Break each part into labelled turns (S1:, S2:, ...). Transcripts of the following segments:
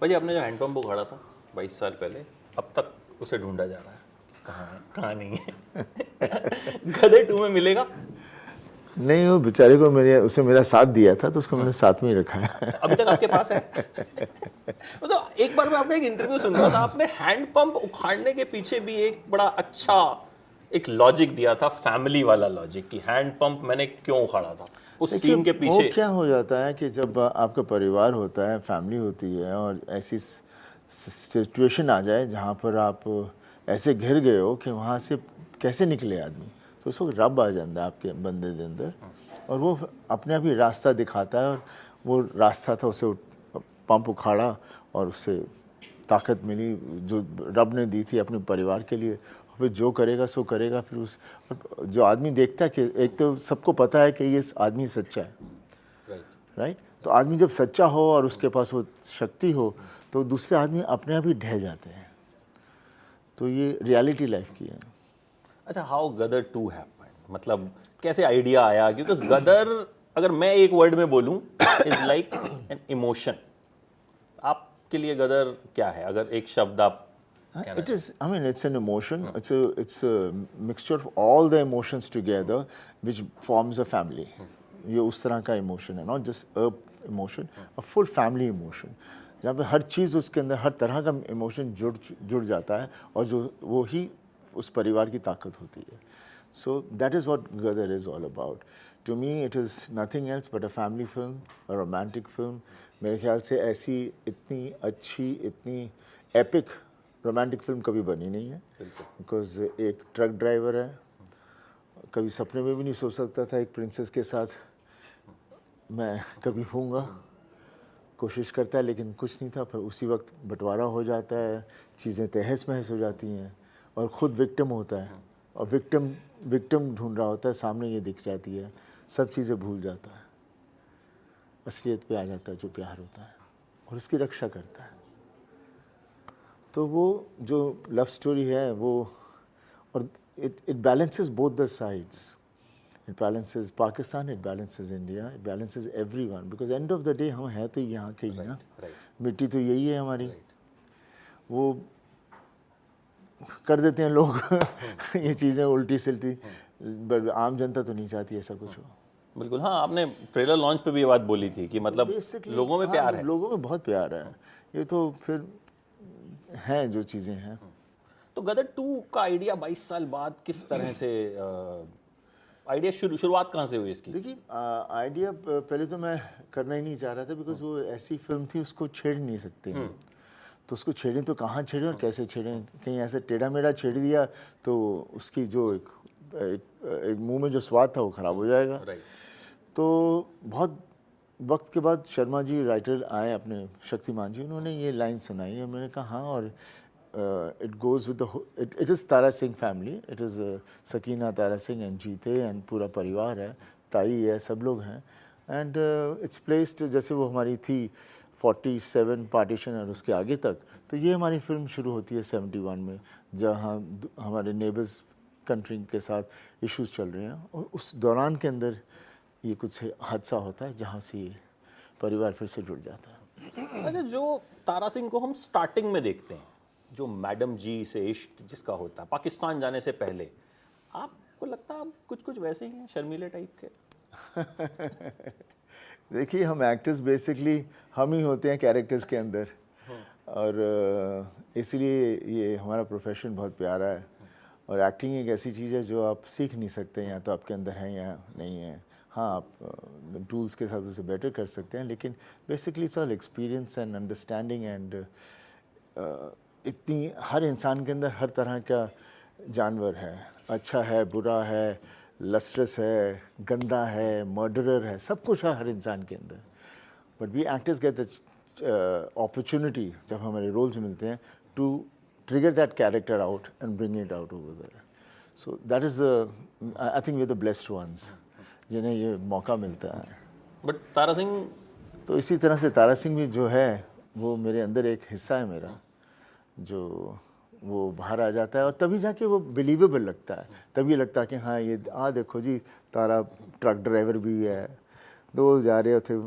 S1: भाई आपने जो हैंडपम्प उखाड़ा था 22 साल पहले, अब तक उसे ढूंढा जा रहा है, कहाँ है कहाँ नहीं है। गदर 2 में मिलेगा?
S2: नहीं, वो बेचारे को मेरे उसने मेरा साथ दिया था तो उसको मैंने साथ में ही रखा है।
S1: अभी तक आपके पास है? मतलब एक बार मैं आपका एक इंटरव्यू सुन रहा था, आपने हैंडपंप उखाड़ने के पीछे भी एक बड़ा अच्छा एक लॉजिक दिया था, फैमिली वाला लॉजिक, कि हैंडपंप मैंने क्यों उखाड़ा था उस
S2: देखिए
S1: सीन के
S2: वो
S1: पीछे।
S2: क्या हो जाता है कि जब आपका परिवार होता है, फैमिली होती है, और ऐसी सिचुएशन आ जाए जहाँ पर आप ऐसे घिर गए हो कि वहाँ से कैसे निकले आदमी, तो उसको रब आ जाता है आपके बंदे के अंदर, और वो अपने आप ही रास्ता दिखाता है। और वो रास्ता था, उसे पंप उखाड़ा और उससे ताकत मिली जो रब ने दी थी अपने परिवार के लिए। और फिर जो करेगा सो करेगा। फिर उस जो आदमी देखता है कि एक तो सबको पता है कि ये आदमी सच्चा है, राइट। तो आदमी जब सच्चा हो और उसके पास वो शक्ति हो तो दूसरे आदमी अपने आप ही ढह जाते हैं। तो ये रियलिटी लाइफ की है।
S1: अच्छा, हाउ गदर 2 हैपेंड, मतलब कैसे आइडिया आया? क्योंकि गदर, अगर मैं एक वर्ड में बोलूं, इज लाइक एन इमोशन। आपके लिए गदर क्या है, अगर एक शब्द आप कहना
S2: It
S1: चाहें?
S2: is, I mean, it's an emotion. It's a mixture of all the emotions together, which forms a family. ये उस तरह का इमोशन है, not just a emotion, a full family emotion, जहाँ पे हर चीज़ उसके अंदर, हर तरह का इमोशन जुड़ जाता है, और जो वो ही उस परिवार की ताकत होती है। So that is what Gadar is all about. To me it is nothing else but a family film, a romantic film. मेरे ख्याल से ऐसी इतनी अच्छी, इतनी एपिक रोमांटिक फिल्म कभी बनी नहीं है। बिकॉज एक ट्रक ड्राइवर है, कभी सपने में भी नहीं सोच सकता था एक प्रिंसेस के साथ मैं कभी होऊंगा। कोशिश करता है लेकिन कुछ नहीं था, फिर उसी वक्त बंटवारा हो जाता है, चीज़ें तहस महस हो जाती हैं, और ख़ुद विक्टिम होता है, और विक्टिम ढूंढ रहा होता है, सामने ये दिख जाती है, सब चीज़ें भूल जाता है, असलियत पे आ जाता है जो प्यार होता है, और उसकी रक्षा करता है। तो वो जो लव स्टोरी है वो, और it balances both the sides. It balances Pakistan, it balances India, it balances everyone. Because end of the day हम हैं तो यहाँ के ही ना, मिट्टी तो यही है हमारी। वो कर देते हैं लोग ये चीज़ें उल्टी सिल्टी, बट आम जनता तो नहीं चाहती ऐसा कुछ हो।
S1: बिल्कुल, हाँ, आपने ट्रेलर लॉन्च पे भी ये बात बोली थी कि मतलब
S2: बेसिकली
S1: लोगों में प्यार है।
S2: लोगों में बहुत प्यार है। ये तो फिर हैं जो चीज़ें हैं।
S1: तो गदर 2 का आइडिया 22 साल बाद किस तरह से, आइडिया शुरुआत कहाँ से हुई इसकी?
S2: देखिए आइडिया पहले तो मैं करना ही नहीं चाह रहा था, बिकॉज वो ऐसी फिल्म थी उसको छेड़ नहीं सकते हैं। तो उसको छेड़ें तो कहाँ छेड़ें और कैसे छेड़ें, कहीं ऐसे टेढ़ा मेढ़ा छेड़ दिया तो उसकी जो एक मुंह में जो स्वाद था वो ख़राब हो जाएगा। तो बहुत वक्त के बाद शर्मा जी राइटर आए अपने, शक्तिमान जी, उन्होंने ये लाइन सुनाई और मैंने कहा हाँ। और it goes with it is Tara Singh family, it is Sakina, Tara Singh and जीते एंड पूरा परिवार है, ताई है, सब लोग हैं। एंड इट्स प्लेस्ड जैसे वो हमारी थी 47 पार्टीशन और उसके आगे तक, तो ये हमारी फिल्म शुरू होती है 71 में, जहाँ हमारे नेबर्स कंट्री के साथ इश्यूज चल रहे हैं, और उस दौरान के अंदर ये कुछ हादसा होता है जहाँ से ये परिवार फिर से जुड़ जाता है।
S1: अच्छा, जो तारा सिंह को हम स्टार्टिंग में देखते हैं, जो मैडम जी से इश्क जिसका होता है पाकिस्तान जाने से पहले, आपको लगता है आप कुछ कुछ वैसे ही हैं, शर्मीले टाइप के?
S2: देखिए हम एक्टर्स बेसिकली हम ही होते हैं कैरेक्टर्स के अंदर, और इसलिए ये हमारा प्रोफेशन बहुत प्यारा है। और एक्टिंग एक ऐसी चीज़ है जो आप सीख नहीं सकते, या तो आपके अंदर है या नहीं है। हाँ, आप टूल्स के साथ उसे बेटर कर सकते हैं, लेकिन basically it's all experience and understanding. And इतनी हर इंसान के अंदर हर तरह का जानवर है, अच्छा है, बुरा है, लस्ट्रस है, गंदा है, मर्डरर है, सब कुछ है हर इंसान के अंदर। But we actors get the opportunity, जब हमारे रोल्स मिलते हैं, to trigger that character out and bring it out over there. So that is I think we are the blessed ones जिन्हें ये मौका मिलता है।
S1: बट तारा सिंह,
S2: तो इसी तरह से तारा सिंह भी जो है वो मेरे अंदर एक हिस्सा है मेरा, जो वो बाहर आ जाता है, और तभी जाके वो बिलीवेबल लगता है। तभी लगता है कि हाँ ये देखो जी, तारा ट्रक ड्राइवर भी है, दो जा रहे थे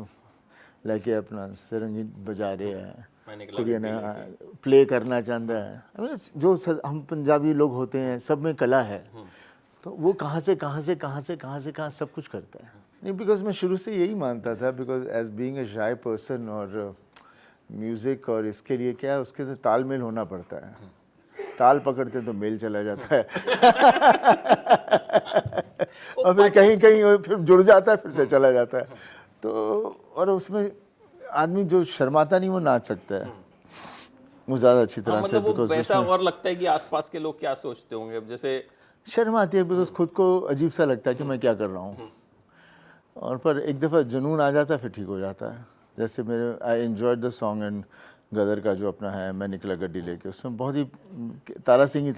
S2: लेके अपना सिरंगी बजा रहे हैं, कुड़िया ने प्ले करना चाहता है। I mean, जो हम पंजाबी लोग होते हैं सब में कला है, तो वो कहाँ से सब कुछ करता है। नहीं, बिकॉज मैं शुरू से यही मानता था, because as being a shy person, और म्यूज़िक और इसके लिए क्या है, उसके साथ तालमेल होना पड़ता है। ताल पकड़ते तो मेल चला जाता है और फिर कहीं फिर जुड़ जाता है, फिर से चला जाता है। तो और उसमें आदमी जो शर्माता नहीं वो नाच सकता है, वो ज़्यादा अच्छी तरह से।
S1: मतलब वो वैसा और लगता है कि आसपास के लोग क्या सोचते होंगे, अब जैसे
S2: शर्म आती है, बिकॉज खुद को अजीब सा लगता है कि मैं क्या कर रहा हूँ। और पर एक दफ़ा जुनून आ जाता है, फिर ठीक हो जाता है। जैसे मेरे I enjoyed the song and Gadar का जो अपना है, मैं निकला गड्डी लेके, उसमें बहुत ही तारा सिंह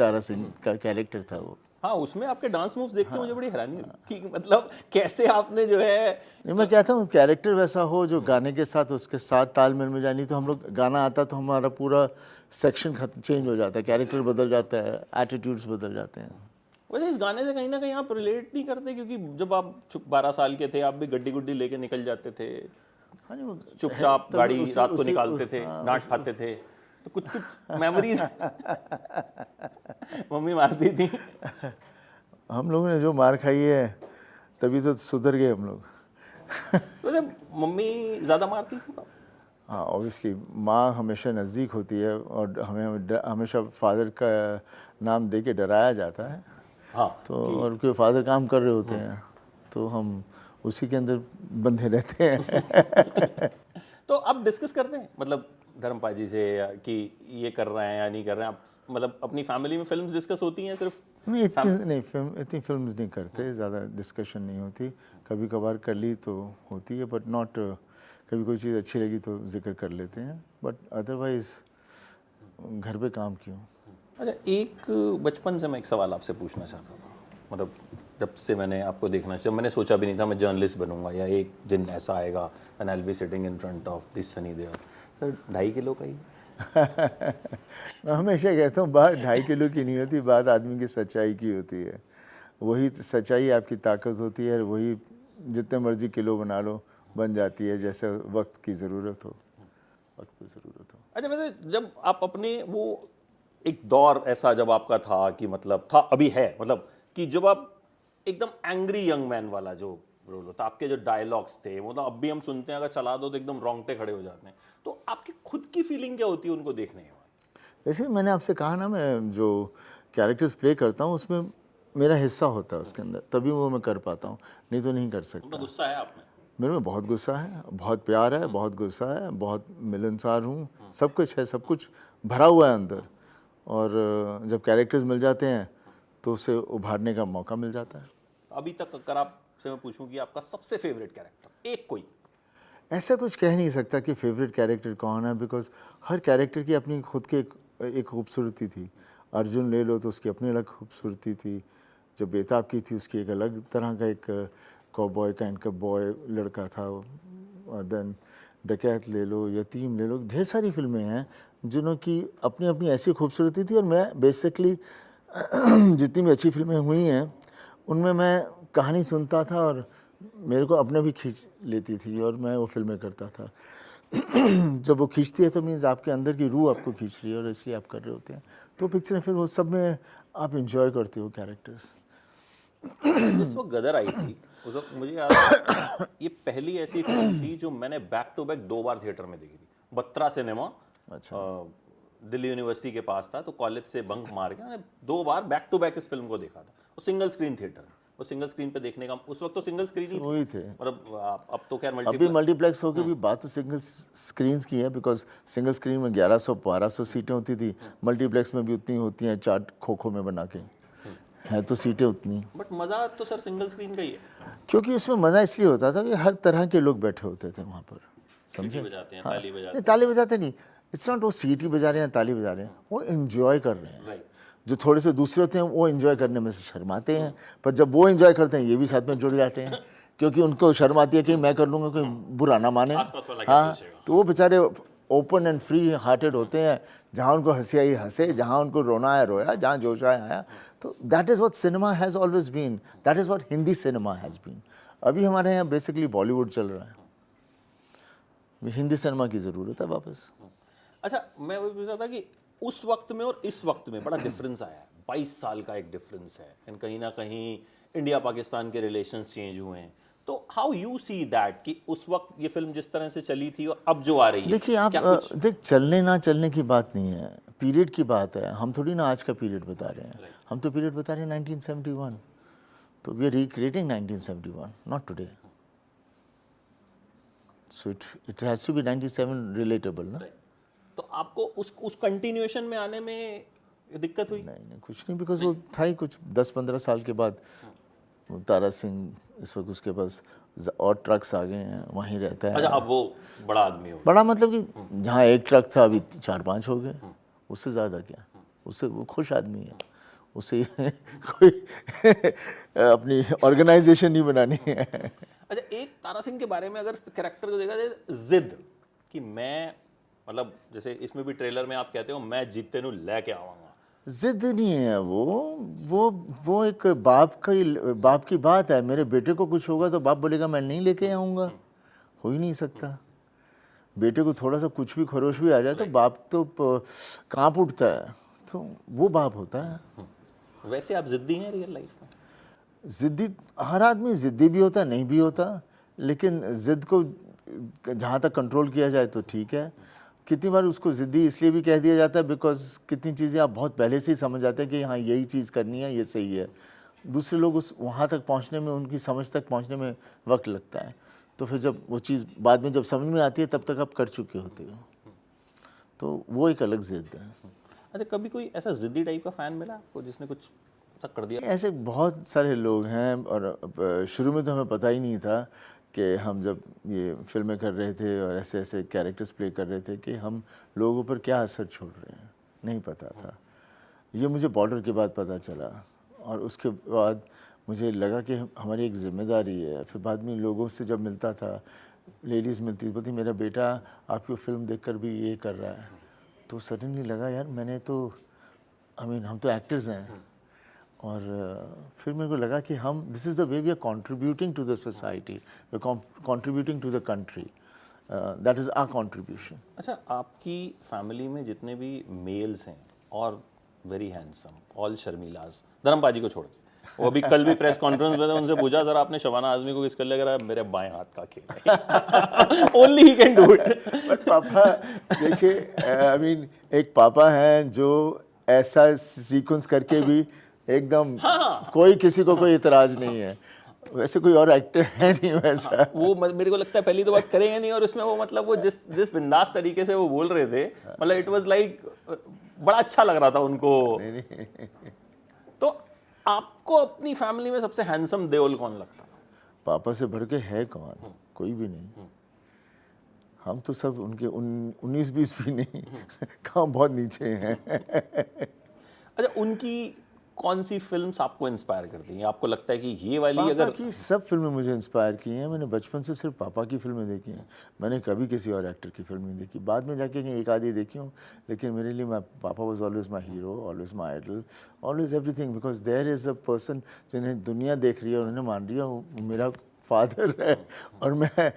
S2: का कैरेक्टर था वो।
S1: हाँ, उसमें आपके डांस मूव्स देखते मुझे बड़ी हैरानी हुई कि मतलब कैसे आपने जो है।
S2: नहीं, मैं कहता हूँ कैरेक्टर वैसा हो जो गाने के साथ उसके साथ तालमेल में जाए। नहीं तो हम लोग गाना आता तो हमारा पूरा सेक्शन चेंज हो जाता है, कैरेक्टर बदल जाता है, एटीट्यूड्स बदल जाते हैं।
S1: वैसे इस गाने से कहीं ना कहीं आप रिलेट नहीं करते, क्योंकि जब आप 12 साल के थे आप भी गड्डी गुड्डी लेके निकल जाते थे।
S2: हाँ जी,
S1: चुपचाप गाड़ी रात को निकालते थे, डांट खाते थे, तो कुछ मेमोरीज मम्मी मारती थी।
S2: हम लोगों ने जो मार खाई है तभी तो सुधर गए हम लोग।
S1: वैसे मम्मी ज़्यादा मारती थी?
S2: हाँ, ऑब्वियसली माँ हमेशा नज़दीक होती है, और हमें हमेशा फादर का नाम दे के डराया जाता है।
S1: हाँ,
S2: तो और कोई फादर काम कर रहे होते हैं तो हम उसी के अंदर बंधे रहते हैं।
S1: तो आप डिस्कस करते हैं मतलब धर्मपाल जी से कि ये कर रहे हैं या नहीं कर रहे हैं आप? मतलब अपनी फैमिली में फिल्म्स डिस्कस होती हैं सिर्फ?
S2: नहीं, इतनी फिल्म्स नहीं करते, ज़्यादा डिस्कशन नहीं होती। कभी कभार कर ली तो होती है, बट नॉट। कभी कोई चीज़ अच्छी लगी तो जिक्र कर लेते हैं, बट अदरवाइज घर पे काम क्यों।
S1: अच्छा, एक बचपन से मैं एक सवाल आपसे पूछना चाहता था। मतलब जब से मैंने आपको देखना, जब मैंने सोचा भी नहीं था मैं जर्नलिस्ट बनूंगा या एक दिन ऐसा आएगा and I will be sitting in front of this Sunny Deol. Sir 2.5 kilo का ही
S2: मैं हमेशा कहता हूँ बात 2.5 किलो की नहीं होती, बात आदमी की सच्चाई की होती है। वही सच्चाई आपकी ताकत होती है, वही जितने मर्जी किलो बना लो बन जाती है, जैसे वक्त की ज़रूरत हो, वक्त की ज़रूरत हो।
S1: अच्छा, वैसे जब आप अपने वो एक दौर ऐसा जब आपका था कि मतलब था, अभी है, मतलब कि जब आप एकदम एंग्री यंग मैन वाला जो रोल होता, आपके जो डायलॉग्स थे वो तो अब भी हम सुनते हैं, अगर चला दो तो एकदम रोंगटे खड़े हो जाते हैं। तो आपकी खुद की फीलिंग क्या होती है उनको देखने के बाद?
S2: जैसे मैंने आपसे कहा ना, मैं जो कैरेक्टर्स प्ले करता हूँ उसमें मेरा हिस्सा होता है उसके अंदर, तभी वो मैं कर पाता हूँ, नहीं तो नहीं कर सकता।
S1: तो गुस्सा है आप में?
S2: मेरे में बहुत गुस्सा है, बहुत प्यार है, बहुत गुस्सा है, बहुत मिलनसार हूँ, सब कुछ है, सब कुछ भरा हुआ है अंदर। और जब कैरेक्टर्स मिल जाते हैं तो उसे उभारने का मौका मिल जाता है।
S1: अभी तक अगर आपसे मैं पूछूं कि आपका सबसे फेवरेट कैरेक्टर एक कोई?
S2: ऐसा कुछ कह नहीं सकता कि फेवरेट कैरेक्टर कौन है, बिकॉज हर कैरेक्टर की अपनी खुद की एक खूबसूरती थी। अर्जुन ले लो तो उसकी अपनी अलग खूबसूरती थी, जो बेताब की थी उसकी एक अलग तरह का एक कॉबॉय काइंड का बॉय लड़का था। देन डकैत ले लो, यतीम ले लो, ढेर सारी फिल्में हैं जिनों की अपनी अपनी ऐसी खूबसूरती थी। और मैं बेसिकली जितनी भी अच्छी फिल्में हुई हैं उनमें मैं कहानी सुनता था और मेरे को अपने भी खींच लेती थी और मैं वो फिल्में करता था। जब वो खींचती है तो मीन्स आपके अंदर की रूह आपको खींच रही है और इसलिए आप कर रहे होते हैं, तो पिक्चरें फिर वो सब में आप इंजॉय करते हो कैरेक्टर्स।
S1: जिस वक्त गदर आई थी उस वक्त मुझे याद है ये पहली ऐसी फिल्म थी जो मैंने बैक टू बैक 2 बार थिएटर में देखी थी। बत्रा सिनेमा,
S2: अच्छा।
S1: दिल्ली यूनिवर्सिटी के पास था, तो कॉलेज से बंक मार के मैंने 2 बार बैक टू बैक इस फिल्म को देखा था। वो सिंगल स्क्रीन थिएटर, वो सिंगल स्क्रीन पे देखने का, उस वक्त तो सिंगल स्क्रीन ही
S2: वही थे।
S1: मतलब अब तो खैर
S2: अभी मल्टीप्लेक्स होकर भी बात तो सिंगल स्क्रीन्स की है, बिकॉज सिंगल स्क्रीन में 1100-1200 सीटें होती थी, मल्टीप्लेक्स में भी उतनी होती हैं, चार्ट खो में बना के है तो सीटें उतनी।
S1: बट मजा तो सर सिंगल स्क्रीन का ही है,
S2: क्योंकि इसमें मज़ा इसलिए होता था कि हर तरह के लोग बैठे होते थे वहाँ पर, समझे।
S1: बजाते हैं, ताली बजाते
S2: नहीं, ताली बजाते नहीं, इट्स नॉट वो सीटी बजा रहे हैं ताली बजा रहे हैं, वो एंजॉय कर रहे हैं।
S1: राइट।
S2: जो थोड़े से दूसरे होते हैं वो एंजॉय करने में से शर्माते हैं, पर जब वो एंजॉय करते हैं ये भी साथ में जुड़ जाते हैं, क्योंकि उनको शर्म आती है कि मैं कर लूँगा कोई बुरा ना माने।
S1: आसपास वाला क्या
S2: हाँ,
S1: सोचेगा।
S2: तो वो बेचारे ओपन एंड फ्री हार्टेड होते हैं, जहाँ उनको हंसी आई हंसे, जहाँ उनको रोना आया रोया, जहाँ जोश आया आया। तो that is what cinema has always been, that is what Hindi cinema has been. अभी हमारे यहाँ बेसिकली बॉलीवुड चल रहा है, हिंदी सिनेमा की ज़रूरत है वापस।
S1: अच्छा, मैं वही पूछ रहा था कि उस वक्त में और इस वक्त में बड़ा डिफरेंस आया है, 22 साल का एक डिफरेंस है, एंड कहीं ना कहीं इंडिया पाकिस्तान के रिलेशंस चेंज हुए हैं, तो हाउ यू सी दैट कि उस वक्त ये फिल्म जिस तरह से चली थी और अब जो आ रही है,
S2: देखिए आप
S1: क्या कुछ
S2: देख, चलने ना चलने की बात नहीं है, पीरियड की बात है। हम थोड़ी ना आज का पीरियड बता रहे हैं, हम तो पीरियड बता रहे हैं 1971, तो we are recreating 1971, not today. So it has to be 97 relatable ना।
S1: तो आपको उस कंटिन्यूएशन में आने में दिक्कत हुई?
S2: नहीं कुछ नहीं, बिकॉज वो था ही कुछ 10-15 साल के बाद वो तारा सिंह इस वक्त उसके पास और ट्रक्स आ गए हैं, वहीं रहता है।
S1: अच्छा, अब वो बड़ा आदमी हो,
S2: बड़ा मतलब कि जहाँ एक ट्रक था अभी 4-5 हो गए, उससे ज़्यादा क्या, उससे वो खुश आदमी है, उसे कोई अपनी ऑर्गेनाइजेशन नहीं बनानी है।
S1: अच्छा, एक तारा सिंह के बारे में अगर कैरेक्टर को देखा जाए, जिद कि मैं, मतलब जैसे इसमें भी ट्रेलर में आप कहते हो मैं जीते नु लेके आवांगा,
S2: जिद नहीं है वो एक बाप की बात है। मेरे बेटे को कुछ होगा तो बाप बोलेगा मैं नहीं लेके आऊँगा, हो ही नहीं सकता। बेटे को थोड़ा सा कुछ भी खरोश भी आ जाए तो बाप तो कांप उठता है, तो वो बाप होता है।
S1: वैसे आप जिद्दी हैं रियल लाइफ में?
S2: ज़िद्दी, हर आदमी ज़िद्दी भी होता नहीं भी होता, लेकिन ज़िद को जहाँ तक कंट्रोल किया जाए तो ठीक है। कितनी बार उसको ज़िद्दी इसलिए भी कह दिया जाता है बिकॉज कितनी चीज़ें आप बहुत पहले से ही समझ जाते हैं कि हाँ यही चीज़ करनी है, ये सही है। दूसरे लोग उस वहाँ तक पहुँचने में, उनकी समझ तक पहुँचने में वक्त लगता है, तो फिर जब वो चीज़ बाद में जब समझ में आती है तब तक आप कर चुके होते हो, तो वो एक अलग ज़िद है।
S1: अच्छा, कभी कोई ऐसा जिद्दी टाइप का फैन मिला आपको जिसने कुछ ऐसा कर दिया?
S2: ऐसे बहुत सारे लोग हैं, और शुरू में तो हमें पता ही नहीं था कि हम जब ये फिल्में कर रहे थे और ऐसे ऐसे कैरेक्टर्स प्ले कर रहे थे कि हम लोगों पर क्या असर छोड़ रहे हैं, नहीं पता था। ये मुझे बॉर्डर के बाद पता चला, और उसके बाद मुझे लगा कि हमारी एक जिम्मेदारी है। फिर बाद में लोगों से जब मिलता था, लेडीज़ मिलती बोलती मेरा बेटा आपकी फिल्म देखकर भी ये कर रहा है, तो सडनली लगा यार मैंने तो हम तो एक्टर्स हैं, और फिर मेरे को लगा कि हम this is the way we are contributing to the society, we are contributing to the country, that is our contribution.
S1: अच्छा, आपकी फैमिली में जितने भी मेल्स हैं और वेरी हैंडसम, ऑल शर्मिलाज, धर्मपाजी को छोड़ के, वो अभी कल भी प्रेस कॉन्फ्रेंस में उनसे पूछा सर आपने शबाना आजमी को किसका लग रहा है, मेरे बाएं हाथ का खेल है, only he can do it.
S2: But पापा देखिए, आई मीन एक पापा हैं जो ऐसा सीक्वेंस करके भी एकदम कोई किसी को कोई इतराज नहीं है। वैसे कोई और एक्टर है नहीं वैसा।
S1: वो मेरे को लगता है पहली तो बात करेंगे नहीं, और उसमें वो मतलब वो जिस बिंदास तरीके से वो बोल रहे थे, मतलब इट वाज लाइक बड़ा अच्छा लग रहा था उनको। तो आपको अपनी फैमिली में सबसे हैंडसम देओल कौन लगता?
S2: पापा से बढ़ के है कौन? कोई भी नहीं। हम तो सब उनके 19-20 भी नहीं, कहाँ बहुत नीचे हैं।
S1: अच्छा, उनकी कौन सी फिल्म्स आपको इंस्पायर करती हैं? आपको लगता है कि ये वाली
S2: पापा
S1: अगर
S2: की सब फिल्में मुझे इंस्पायर की हैं। मैंने बचपन से सिर्फ पापा की फिल्में देखी हैं, मैंने कभी किसी और एक्टर की फिल्म नहीं देखी। बाद में जाके एक आधी देखी हूँ, लेकिन मेरे लिए पापा was always my hero, always my idol, always everything, because there is a person जिन्हें दुनिया देख रही है और उन्हें मान रही है, वो मेरा फादर है, और मैं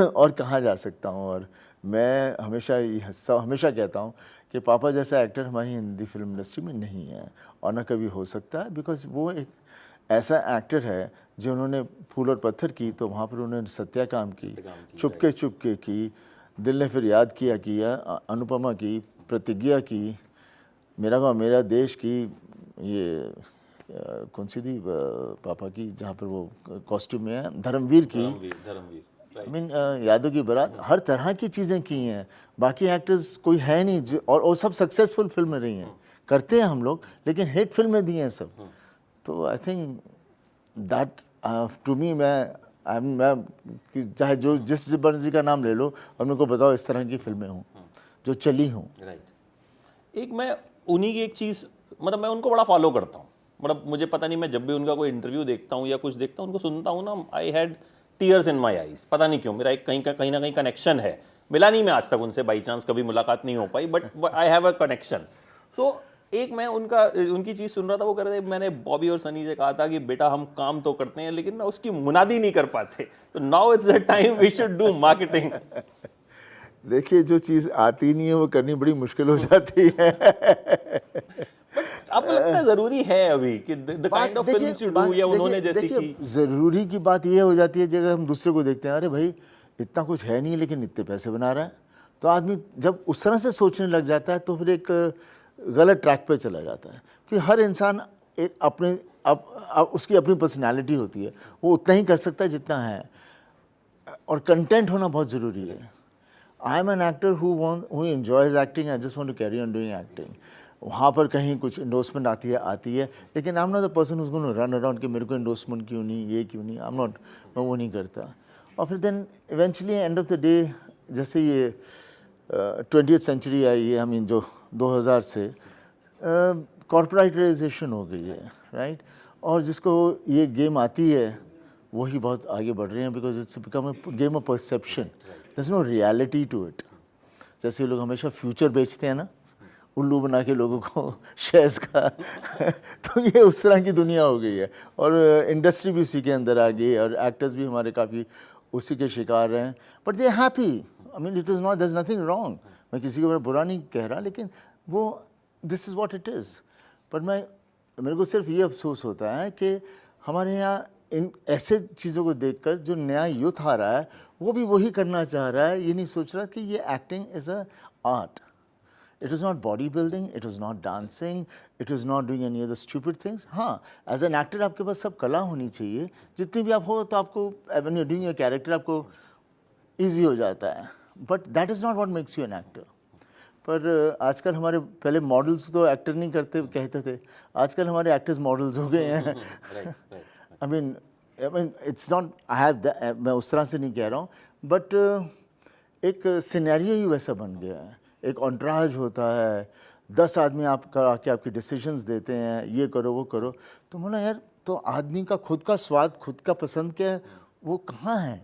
S2: और कहाँ जा सकता हूँ। और मैं हमेशा कहता हूँ कि पापा जैसा एक्टर हमारी हिंदी फिल्म इंडस्ट्री में नहीं है, और ना कभी हो सकता है, बिकॉज वो एक ऐसा एक्टर है जो उन्होंने फूल और पत्थर की तो वहाँ पर उन्होंने सत्या काम की, चुपके की, दिल ने फिर याद किया, अनुपमा की, प्रतिज्ञा की, मेरा गाँव मेरा देश की, ये कौन सी थी पापा की जहाँ पर वो कॉस्ट्यूम में है, धर्मवीर की, आई मीन यादों की बारात, हर तरह की चीज़ें की हैं। बाकी एक्टर्स कोई है नहीं जो, और सब सक्सेसफुल फिल्में रही हैं, करते हैं हम लोग, लेकिन हिट फिल्में दी हैं सब। तो I think that to me, मैं चाहे जो जिस मर्जी का नाम ले लो और मेरे को बताओ इस तरह की फिल्में हों जो चली हों।
S1: राइट। एक मैं उन्हीं की एक चीज़, मतलब मैं उनको बड़ा फॉलो करता हूँ, मतलब मुझे पता नहीं, मैं जब भी उनका कोई इंटरव्यू देखता हूँ या कुछ देखता हूँ, उनको सुनता हूँ ना, I had tears in my eyes. पता नहीं क्यों, मेरा एक कहीं ना कहीं कनेक्शन है। मिला नहीं मैं आज तक उनसे, बाई चांस कभी मुलाकात नहीं हो पाई, but I have a connection. So एक मैं उनकी चीज़ सुन रहा था, वो कह रहे थे मैंने बॉबी और सनी से कहा था कि बेटा हम काम तो करते हैं लेकिन ना उसकी मुनादी नहीं कर पाते, तो now it's the time we should do marketing.
S2: देखिए जो चीज़ आती नहीं है वो करनी बड़ी मुश्किल हो जाती है।
S1: आपको लगता है जरूरी है अभी कि the kind of films you do, या उन्होंने जैसी की?
S2: ज़रूरी की बात ये हो जाती है जब हम दूसरे को देखते हैं, अरे भाई इतना कुछ है नहीं लेकिन इतने पैसे बना रहा है, तो आदमी जब उस तरह से सोचने लग जाता है तो फिर एक गलत ट्रैक पे चला जाता है। क्योंकि हर इंसान एक अपने उसकी अपनी पर्सनालिटी होती है, वो उतना ही कर सकता है जितना है, और कंटेंट होना बहुत ज़रूरी है। I am an actor who enjoys acting, I just want to carry on doing acting. वहाँ पर कहीं कुछ इंडोर्समेंट आती है, लेकिन I am not the person who's gonna run around कि मेरे को इंडोर्समेंट क्यों नहीं, ये क्यों नहीं, आई एम नॉट, मैं वो नहीं करता। और फिर then eventually end of the day, जैसे ये 20th सेंचुरी आई है, आई मीन जो 2000 से कॉर्पोरेटाइजेशन हो गई है, राइट, और जिसको ये गेम आती है वही बहुत आगे बढ़ रहे हैं, because it's become a game of perception, there is no reality to it. जैसे ये लोग हमेशा फ्यूचर बेचते हैं ना, उल्लू बना के लोगों को शेयर्स का तो ये उस तरह की दुनिया हो गई है, और इंडस्ट्री भी उसी के अंदर आ गई, और एक्टर्स भी हमारे काफ़ी उसी के शिकार हैं। But they happy, I mean it is not, there is nothing wrong, मैं किसी को बुरा नहीं कह रहा, लेकिन वो this is what it is. पर मेरे को सिर्फ ये अफसोस होता है कि हमारे यहाँ इन ऐसे चीज़ों को देखकर जो नया यूथ आ रहा है वो भी वही करना चाह रहा है, ये नहीं सोच रहा कि ये acting is a art. It is not bodybuilding, it is not dancing, it is not doing any other stupid things. हाँ, as an actor आपके पास सब कला होनी चाहिए, जितनी भी आप हो तो आपको when you're doing a character आपको easy हो जाता है, but that is not what makes you an actor. पर आजकल हमारे पहले मॉडल्स तो एक्टर नहीं करते कहते थे, आजकल हमारे एक्टर्स मॉडल्स हो गए हैं। I mean it's not, I have, मैं उस तरह से नहीं कह रहा हूँ, बट एक सिनेरियो ही वैसा बन गया है, एक ऑन्ट्राज होता है, 10 आदमी आपका आके आपकी डिसीजंस देते हैं, ये करो वो करो, तो बोला यार तो आदमी का खुद का स्वाद, खुद का पसंद क्या है, वो कहाँ है?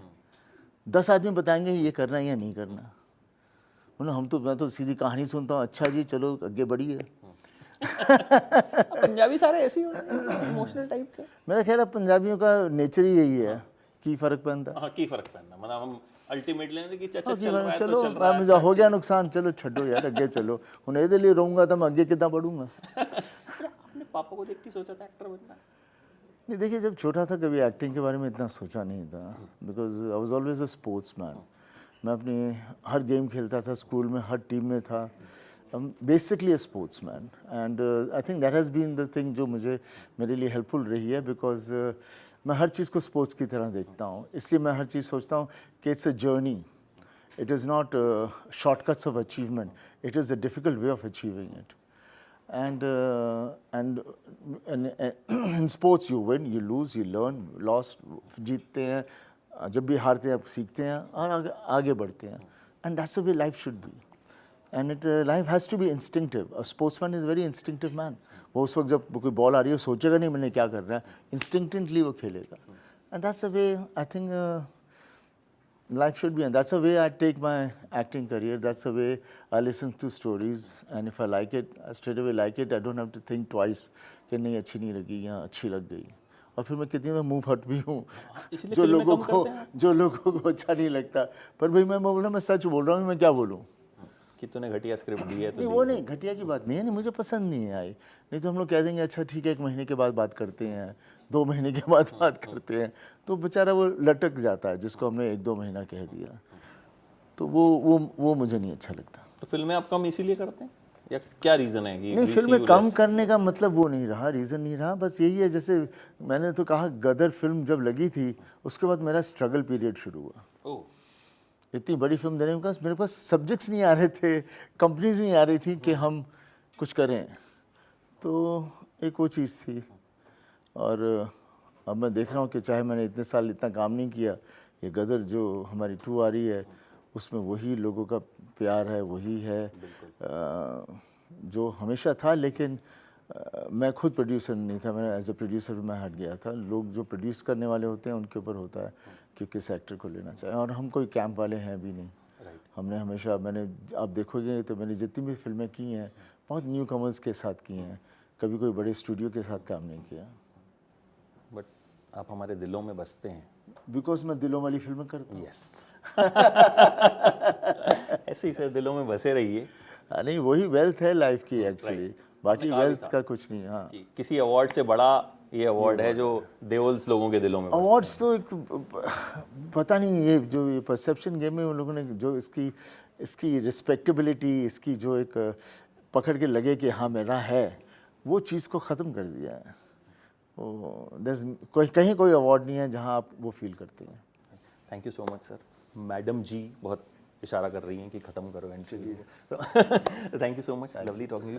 S2: 10 आदमी बताएंगे ये करना है या नहीं करना। बोला मैं तो सीधी कहानी सुनता हूँ, अच्छा जी चलो आगे बढ़िए।
S1: पंजाबी सारे ऐसे ही होते हैं, इमोशनल टाइप के।
S2: मेरा ख्याल है पंजाबियों का नेचर ही यही है कि फ़र्क पड़ता है।
S1: हाँ, की फर्क पड़ना, मतलब हम अल्टीमेटली कि चल
S2: चलो
S1: रहा है तो चल रहा है।
S2: मुझे हो गया नुकसान, चलो छड्डो यार अगे चलो, हूँ ये लिए रहूँगा तो मैं अगे कितना बढ़ूँगा।
S1: अपने पापा को देख के सोचा था एक्टर बनना?
S2: नहीं, देखिए जब छोटा था कभी एक्टिंग के बारे में इतना सोचा नहीं था, because I was always a sports man. मैं अपनी हर गेम खेलता था, स्कूल में हर टीम में था, basically a sportsman, and I think that has been the thing जो मेरे लिए हेल्पफुल रही है, बिकॉज मैं हर चीज़ को स्पोर्ट्स की तरह देखता हूँ, इसलिए मैं हर चीज़ सोचता हूँ कि it's a journey, it is not shortcuts of achievement, it is a difficult way of achieving it. And in sports you win, you lose, you learn, lost, जीतते हैं, जब भी हारते हैं आप सीखते हैं और आगे बढ़ते हैं, and that's the way life should be, and life has to be instinctive. A sportsman is a very instinctive man. वो उस वक्त जब कोई बॉल आ रही है सोचेगा नहीं मैंने क्या करना है, instinctively वो खेलेगा, and that's the way I think life should be, and that's the way I take my acting career. That's the way I listen to stories, and if I like it, I straight away like it. I don't have to think twice कि नहीं अच्छी नहीं लगी या अच्छी लग गई। और फिर मैं कितनी बार मुंह फट भी हूँ जो लोगों को अच्छा नहीं लगता, पर भाई मैं बोल रहा हूँ, मैं सच बोल रहा हूँ, मैं क्या बोलूँ
S1: कि तूने घटिया स्क्रिप्ट दी है तो
S2: नहीं, वो नहीं, घटिया की बात नहीं है, नहीं मुझे पसंद नहीं आई, नहीं तो हम लोग कह देंगे अच्छा ठीक है 1 महीने के बाद बात करते हैं, 2 महीने के बाद बात करते हैं, तो बेचारा वो लटक जाता है जिसको हमने 1-2 महीना कह दिया, तो वो मुझे नहीं अच्छा लगता।
S1: तो फिल्में आप कम इसीलिए करते हैं या क्या रीज़न है कि?
S2: नहीं, फिल्में कम करने का मतलब वो नहीं रहा, रीज़न नहीं रहा, बस यही है, जैसे मैंने तो कहा गदर फिल्म जब लगी थी उसके बाद मेरा स्ट्रगल पीरियड शुरू हुआ। इतनी बड़ी फिल्म देने में मेरे पास सब्जेक्ट्स नहीं आ रहे थे, कंपनीज नहीं आ रही थी कि हम कुछ करें, तो एक वो चीज़ थी। और अब मैं देख रहा हूँ कि चाहे मैंने इतने साल इतना काम नहीं किया, ये गदर जो हमारी 2 आ रही है उसमें वही लोगों का प्यार है, वही है जो हमेशा था, लेकिन मैं खुद प्रोड्यूसर नहीं था, मैं एज ए प्रोड्यूसर मैं हट गया था। लोग जो प्रोड्यूस करने वाले होते हैं उनके ऊपर होता है कि किस एक्टर को लेना चाहिए, और हम कोई कैंप वाले हैं भी नहीं। हमने हमेशा, आप देखोगे तो मैंने जितनी भी फिल्में की हैं बहुत न्यू कमर्स के साथ की हैं, कभी कोई बड़े स्टूडियो के साथ काम नहीं किया।
S1: बट आप हमारे दिलों में बसते हैं,
S2: बिकॉज मैं दिलों वाली फिल्में करता हूँ।
S1: यस ऐसे ही सर दिलों में बसे रहिए
S2: नहीं वही वेल्थ है लाइफ की एक्चुअली, बाकी
S1: कहा भी
S2: वेल्थ
S1: था।
S2: का कुछ नहीं। हाँ,
S1: कि किसी अवार्ड से बड़ा ये अवार्ड है जो देवल्स लोगों के दिलों में बसता है।
S2: अवार्ड्स तो एक पता नहीं, ये जो ये परसेप्शन गेम में उन लोगों ने जो इसकी रिस्पेक्टेबिलिटी, इसकी जो एक पकड़ के लगे कि हाँ मेरा है, वो चीज़ को ख़त्म कर दिया है। कहीं कोई अवार्ड नहीं है जहाँ आप वो फील करते हैं।
S1: Thank you so much sir. Madam ji बहुत इशारा कर रही हैं कि ख़त्म करो and thank you so much, lovely talking you.